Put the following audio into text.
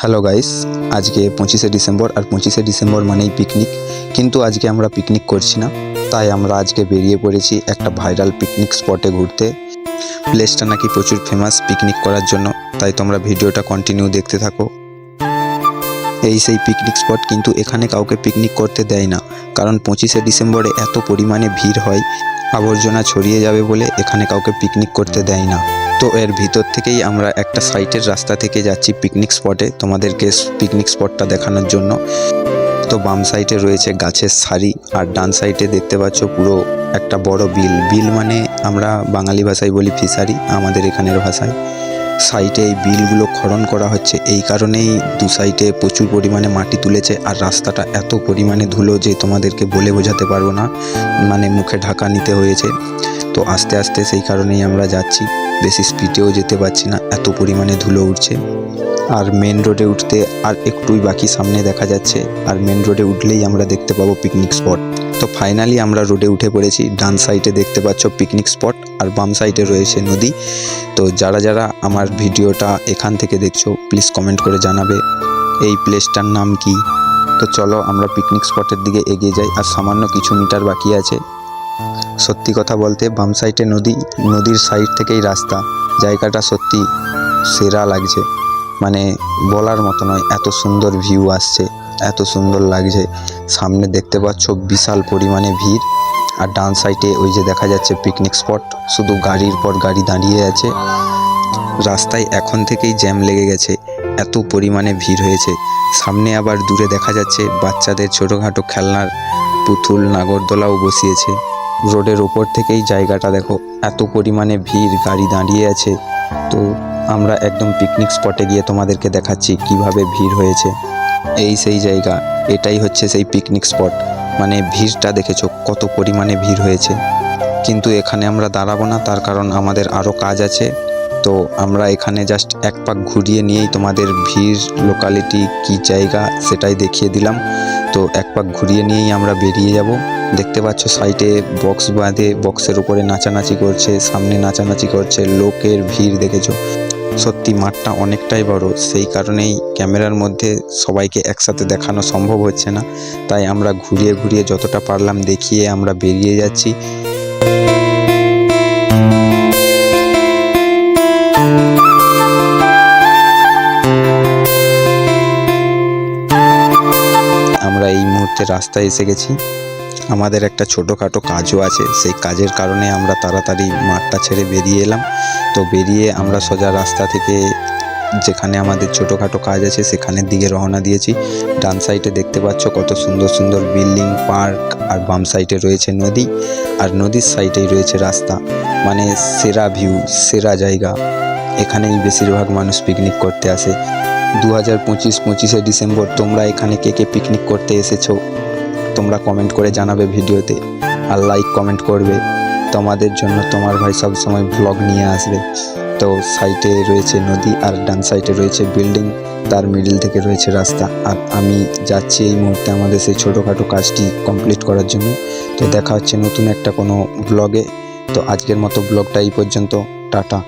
Hello guys, আজকে 25শে December আর 25শে December মানেই picnic. কিন্তু আজকে আমরা পিকনিক করছি না, তাই আমরা আজকে বেরিয়ে পড়েছি একটা ভাইরাল পিকনিক স্পটে ঘুরতে। প্লেসটা নাকি প্রচুর ফেমাস পিকনিক করার জন্য, তাই তোমরা ভিডিওটা কন্টিনিউ দেখতে থাকো। এই সেই পিকনিক স্পট, কিন্তু এখানে কাউকে পিকনিক করতে দেয় না, কারণ 25শে ডিসেম্বরে এত পরিমাণে ভিড় হয়, আবর্জনা ছড়িয়ে যাবে বলে এখানে কাউকে পিকনিক করতে দেয় না। তো এর ভিতর থেকেই আমরা একটা সাইটের রাস্তা থেকে যাচ্ছি পিকনিক স্পটে, তোমাদেরকে পিকনিক স্পটটা দেখানোর জন্য। তো বাম সাইডে রয়েছে গাছের সারি, আর ডান সাইডে দেখতে পাচ্ছ পুরো একটা বড় বিল মানে আমরা বাঙালি ভাষায় বলি ফিশারি, আমাদের এখানের ভাষায়। সাইডে এই বিলগুলো খনন করা হচ্ছে, এই কারণেই দু সাইডে প্রচুর পরিমাণে মাটি তুলেছে। আর রাস্তাটা এত পরিমাণে ধুলো যে তোমাদেরকে বলে বোঝাতে পারবো না, মানে মুখে ঢাকা নিতে হয়েছে। তো আস্তে আস্তে সেই কারণেই আমরা যাচ্ছি, বেশি স্পিডেও যেতে পারছি না, এত পরিমাণে ধুলো উঠছে। আর মেন রোডে উঠতে আর একটুই বাকি, সামনে দেখা যাচ্ছে। আর মেন রোডে উঠলেই আমরা দেখতে পাবো পিকনিক স্পট। তো ফাইনালি আমরা রোডে উঠে পড়েছি। ডান সাইডে দেখতে পাচ্ছ পিকনিক স্পট, আর বাম সাইডে রয়েছে নদী। তো যারা যারা আমার ভিডিওটা এখান থেকে দেখছো, প্লিজ কমেন্ট করে জানাবে এই প্লেসটার নাম কি। তো চলো আমরা পিকনিক স্পটের দিকে এগিয়ে যাই, আর সামান্য কিছু মিটার বাকি আছে। সত্যি কথা বলতে বাম সাইডে নদী, নদীর সাইড থেকেই রাস্তা। জায়গাটা সত্যি সেরা লাগছে, মানে বলার মতো নয়, এত সুন্দর ভিউ আসছে, এত সুন্দর লাগছে। সামনে দেখতে পাচ্ছ বিশাল পরিমাণে ভিড়, আর ডান সাইডে ওই যে দেখা যাচ্ছে পিকনিক স্পট, শুধু গাড়ির পর গাড়ি দাঁড়িয়ে আছে। রাস্তায় এখন থেকেই জ্যাম লেগে গেছে, এত পরিমাণে ভিড় হয়েছে। সামনে আবার দূরে দেখা যাচ্ছে বাচ্চাদের ছোটোখাটো খেলনার পুতুল, নাগরদোলাও বসিয়েছে। রোডের ওপর থেকেই জায়গাটা দেখো, এত পরিমাণে ভিড়, গাড়ি দাঁড়িয়ে আছে। তো আমরা একদম পিকনিক স্পটে গিয়ে তোমাদেরকে দেখাচ্ছি কিভাবে ভিড় হয়েছে। এই সেই জায়গা, এটাই হচ্ছে সেই পিকনিক স্পট। মানে ভিড়টা দেখেছো কত পরিমাণে ভিড় হয়েছে। কিন্তু এখানে আমরা দাঁড়াবো না, তার কারণ আমাদের আরও কাজ আছে। তো আমরা এখানে জাস্ট এক পাক ঘুরিয়ে নিয়েই তোমাদের ভিড় লোকালিটি কি জায়গা সেটাই দেখিয়ে দিলাম। তো এক পাক ঘুরিয়ে নিয়েই আমরা বেরিয়ে যাব। দেখতে পাচ্ছ সাইডে বক্স বাঁধে, বক্সের উপরে নাচানাচি করছে, সামনে নাচানাচি করছে, লোকের ভিড় দেখেছো। সত্যি মাঠটা অনেকটাই বড়, সেই কারণেই ক্যামেরার মধ্যে সবাইকে একসাথে দেখানো সম্ভব হচ্ছে না। তাই আমরা ঘুরিয়ে ঘুরিয়ে যতটা পারলাম দেখিয়ে আমরা বেরিয়ে যাচ্ছি। আমরা এই মুহূর্তে রাস্তায় এসে গেছি। আমাদের একটা ছোটোখাটো কাজও আছে, সেই কাজের কারণে আমরা তাড়াতাড়ি মাঠটা ছেড়ে বেরিয়ে এলাম। তো বেরিয়ে আমরা সোজা রাস্তা থেকে যেখানে আমাদের ছোটোখাটো কাজ আছে সেখানের দিকে রওনা দিয়েছি। ডান সাইডে দেখতে পাচ্ছ কত সুন্দর সুন্দর বিল্ডিং, পার্ক, আর বাম সাইডে রয়েছে নদী, আর নদীর সাইডেই রয়েছে রাস্তা। মানে সেরা ভিউ, সেরা জায়গা। এখানেই বেশিরভাগ মানুষ পিকনিক করতে আসে। 25শে ডিসেম্বর তোমরা এখানে কে কে পিকনিক করতে এসেছো তোমরা কমেন্ট করে জানাবে ভিডিওতে, আর লাইক কমেন্ট করবে। তোমাদের জন্য তোমার ভাই সব সময় ব্লগ নিয়ে আসবে। তো সাইডে রয়েছে নদী, আর ডান সাইডে রয়েছে বিল্ডিং, তার মিডিল থেকে রয়েছে রাস্তা। আর আমি যাচ্ছি এই মুহূর্তে আমাদের সেই ছোটোখাটো কাজটি কমপ্লিট করার জন্য। তো দেখা হচ্ছে নতুন একটা কোনো ব্লগে। তো আজকের মতো ব্লগটা এই পর্যন্ত, টাটা।